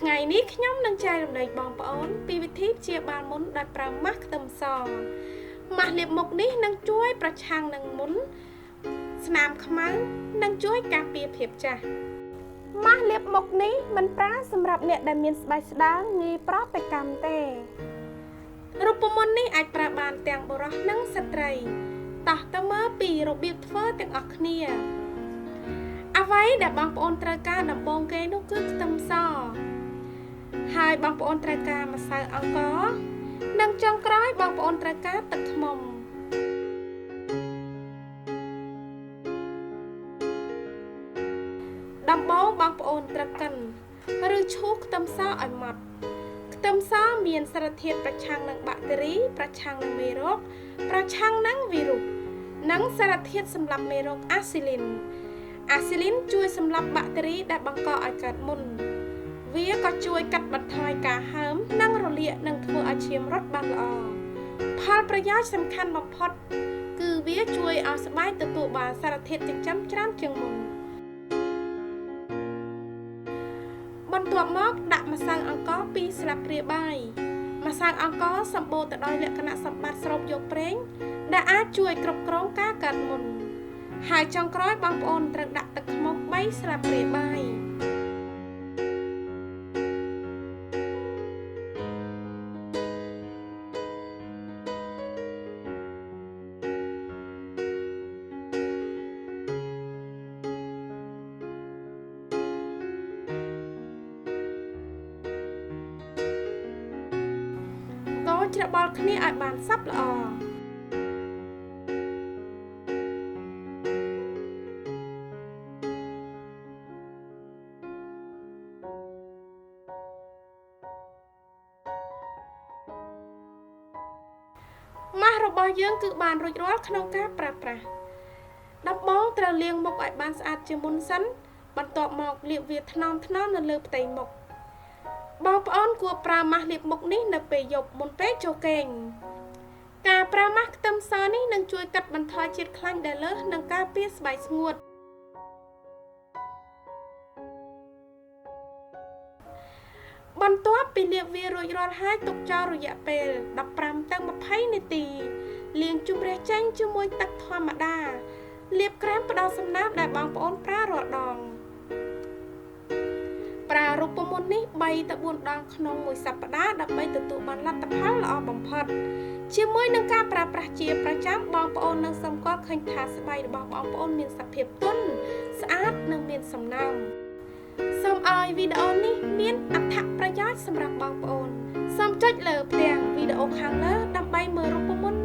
ថ្ងៃនេះខ្ញុំនឹងចែករំលែកបងប្អូនពីវិធីព្យាបាលមុនដោយប្រើម៉ាស់ខ្ទឹមសម៉ាស់លាបមុខនេះនឹងជួយប្រឆាំងនឹងមុនស្នាមខ្មៅនិងជួយការពារភាពចាស់ម៉ាស់លាបមុខនេះមិនប្រើសម្រាប់អ្នកដែលមានស្បែកស្ដើងងាយប្រតិកម្មទេរូបមន្តនេះអាចប្រើបានទាំងបុរសនិងស្ត្រីតោះទៅមើលពីរបៀបធ្វើទាំងអស់គ្នាអ្វីដែលបងប្អូនត្រូវការដំបូងគេនោះគឺខ្ទឹមសហើយបងប្អូនត្រូវការម្សៅអង្ករនិងចុងក្រោយបងប្អូនត្រូវការទឹកឃ្មុំដំបូងបងប្អូនត្រូវកិនឬឈូសខ្ទឹមសឲ្យម៉ត់ខ្ទឹមសមានសារធាតុប្រឆាំងនឹងបាក់តេរីប្រឆាំងនឹងមេរោគប្រឆាំងនឹងវីរុសនិងសារធាតុសម្លាប់មេរោគអាស៊ីលីនជួយសម្លាប់បាក់តេរីដែលបង្កឲ្យកើតមុនវាក៏ជួយកាត់បន្ថយការហើមនិងរលាកនិងធ្វើឲ្យឈាមរត់បានល្អផលប្រយោជន៍សំខាន់បំផុតគឺវាជួយឲ្យស្បែកទទួលបានសារធាតុចិញ្ចឹមច្រើនជាងមុនបន្ទាប់មកដាក់ម្សៅអង្ករ2ស្លាបព្រាបាយម្សៅអង្ករសម្បូរទៅដោយលក្ខណៈសម្បត្តិស្រូបយកប្រេងដែលអាចជួយគ្រប់គ្រងការកើតមុនហើយចុងក្រោយបងប្អូនត្រូវដាក់ទឹកឃ្មុំ3ស្លាបព្រាបាយច្របល់គ្នាឲ្យបានសព្វល្អម៉ាស់របស់យើងគឺបានរួចរាល់ក្នុងការប្រើប្រាស់ដំបូងត្រូវលាងមុខឲ្យបានស្អាតជាមុនសិនបន្ទាប់មកលាបវាថ្នមៗនៅលើផ្ទៃមុខបងប្អូនគួរប្រើម៉ាស់លាបមុខនេះនៅពេលយប់មុនពេលចូលគេងការប្រើម៉ាស់ខ្ទឹមសនេះនឹងជួយកាត់បន្ថយជាតិខ្លាញ់ដែលលើសនិងការពារស្បែកស្ងួតបន្ទាប់ពីលាបវារួចរាល់ហើយទុកចោលរយៈពេល15ទៅ20នាទីលាងជម្រះចេញជាមួយទឹកធម្មតាលាបក្រែមផ្ដល់សំណើមដែលបងប្អូនប្រើរាល់ដងប្រើរូបមន្តនេះ3ទៅ4ដងក្នុងមួយសប្តាហ៍ដើម្បីទទួលបានលទ្ធផលល្អបំផុតជាមួយនឹងការប្រើប្រាស់ជាប្រចាំបងប្អូននឹងសម្គាល់ឃើញថាស្បែករបស់បងប្អូនមានសភាពទន់ស្អាតនិងមានសំណើមសូមឲ្យវីដេអូនេះមានអត្ថប្រយោជន៍សម្រាប់បងប្អូនសូមចុចលើផ្ទាំងវីដេអូខាងលើដើម្បីមើលរូបមន្ត